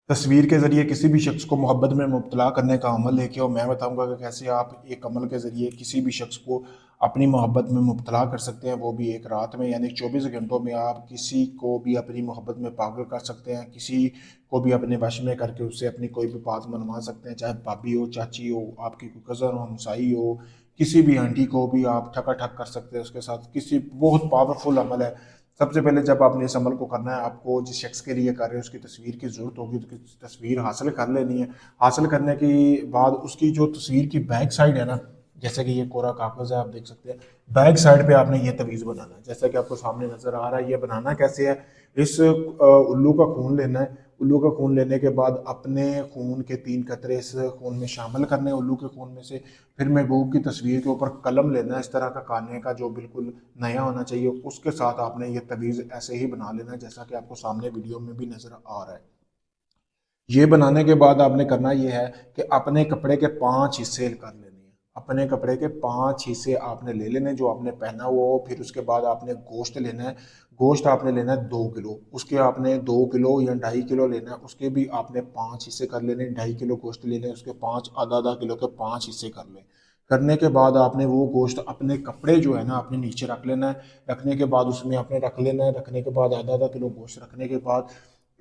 तस्वीर के ज़रिए किसी भी शख्स को मोहब्बत में मुब्तला करने का अमल लेके और मैं बताऊंगा कि कैसे आप एक अमल के ज़रिए किसी भी शख्स को अपनी मोहब्बत में मुब्तला कर सकते हैं, वो भी एक रात में। यानी 24 घंटों में आप किसी को भी अपनी मोहब्बत में पागल कर सकते हैं, किसी को भी अपने वश में करके उससे अपनी कोई भी बात मनवा सकते हैं, चाहे भाभी हो, चाची हो, आपकी कोई कज़न हो, हमसाई हो, किसी भी आंटी को भी आप ठका ठक कर सकते हैं उसके साथ। किसी बहुत पावरफुल अमल है। सबसे पहले जब आपने इस अमल को करना है, आपको जिस शख्स के लिए कर रहे हैं उसकी तस्वीर की ज़रूरत होगी, तो तस्वीर हासिल कर लेनी है। हासिल करने के बाद उसकी जो तस्वीर की बैक साइड है ना, जैसे कि ये कोरा कागज़ है, आप देख सकते हैं, बैक साइड पे आपने ये तवीज़ बनाना है, जैसा कि आपको सामने नज़र आ रहा है। ये बनाना कैसे है, इस उल्लू का खून लेना है। उल्लू का खून लेने के बाद अपने खून के 3 कतरे इस खून में शामिल करने हैं, उल्लू के खून में से। फिर महबूब की तस्वीर के ऊपर कलम लेना है, इस तरह का काने का जो बिल्कुल नया होना चाहिए, उसके साथ आपने ये तवीज़ ऐसे ही बना लेना है जैसा कि आपको सामने वीडियो में भी नज़र आ रहा है। ये बनाने के बाद आपने करना ये है कि अपने कपड़े के 5 हिस्से कर लेने हैं। अपने कपड़े के 5 हिस्से आपने ले लेने जो आपने पहना हुआ हो। फिर उसके बाद आपने गोश्त लेना है। गोश्त आपने लेना है 2 किलो, उसके आपने 2 किलो या 2.5 किलो लेना है, उसके भी आपने 5 हिस्से कर लेने। 2.5 किलो गोश्त ले लें, उसके पाँच आधा आधा किलो के 5 हिस्से कर लें। करने के बाद आपने वो गोश्त अपने कपड़े जो है ना अपने नीचे रख लेना है। रखने के बाद उसमें आपने रख लेना है। रखने के बाद आधा आधा किलो गोश्त रखने के बाद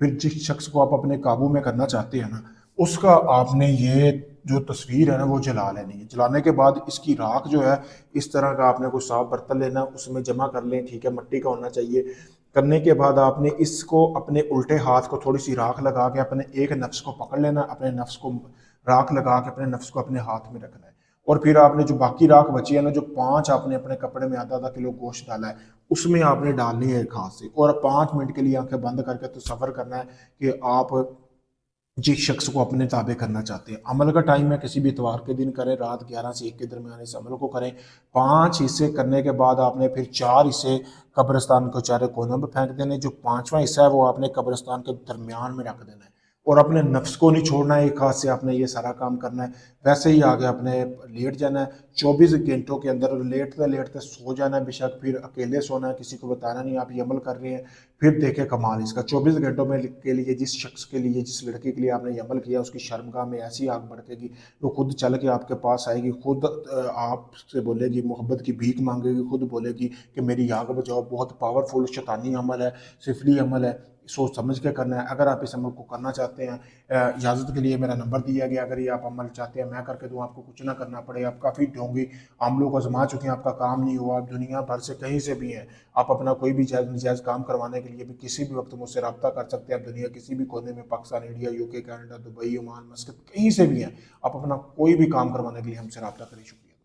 फिर जिस शख्स को आप अपने काबू में करना चाहते हैं ना, उसका आपने ये जो तस्वीर है ना वो जला लेनी है। जलाने के बाद इसकी राख जो है, इस तरह का आपने कोई साफ बर्तन लेना, उसमें जमा कर लें, ठीक है, मिट्टी का होना चाहिए। करने के बाद आपने इसको अपने उल्टे हाथ को थोड़ी सी राख लगा के अपने एक नफ्स को पकड़ लेना, अपने नफ्स को राख लगा के अपने नफ्स को अपने हाथ में रखना है। और फिर आपने जो बाकी राख बची है ना, जो 5 आपने अपने कपड़े में आधा आधा किलो गोश्त डाला है, उसमें आपने डालनी है एक हाथ से। और 5 मिनट के लिए आंखें बंद करके तो सफ़र करना है कि आप जिस शख्स को अपने ताबे करना चाहते हैं। अमल का टाइम है किसी भी इतवार के दिन करें, रात 11 से 1 के दरमियान इस अमल को करें। 5 हिस्से करने के बाद आपने फिर 4 हिस्से कब्रिस्तान के चारे कोनों में फेंक देने। जो 5वां हिस्सा है वो आपने कब्रिस्तान के दरमियान में रख देना है। और अपने नफ्स को नहीं छोड़ना है, एक हाथ से आपने ये सारा काम करना है। वैसे ही आगे अपने लेट जाना है। 24 घंटों के अंदर लेटते लेटते सो जाना है बेशक, फिर अकेले सोना है, किसी को बताना नहीं आप ये अमल कर रहे हैं। फिर देखें कमाल इसका, 24 घंटों में के लिए जिस शख्स के लिए, जिस लड़के के लिए आपने ये अमल किया, उसकी शर्मगाह में ऐसी आग भड़केगी, वो खुद चल के आपके पास आएगी, खुद आपसे बोलेगी, मोहब्बत की भीख मांगेगी, खुद बोलेगी कि मेरी आग बचाओ। बहुत पावरफुल शैतानी अमल है, सिफली अमल है, सोच समझ के करना है। अगर आप इस अमल को करना चाहते हैं, इजाज़त के लिए मेरा नंबर दिया गया, अगर ये आप अमल चाहते हैं मैं करके दूँ, आपको कुछ ना करना पड़े। आप काफ़ी ढोंगी अमलों को आजमा चुके हैं, आपका काम नहीं हुआ, आप दुनिया भर से कहीं से भी हैं, आप अपना कोई भी जायज़ नजायज़ काम करवाने के लिए भी किसी भी वक्त मुझसे रब्ता कर सकते हैं। आप दुनिया किसी भी कोने में, Pakistan, India, UK, Canada, Dubai, Oman, मस्कत, कहीं से भी हैं, आप अपना कोई भी काम करवाने के लिए हमसे रब्ता करें। शुक्रिया।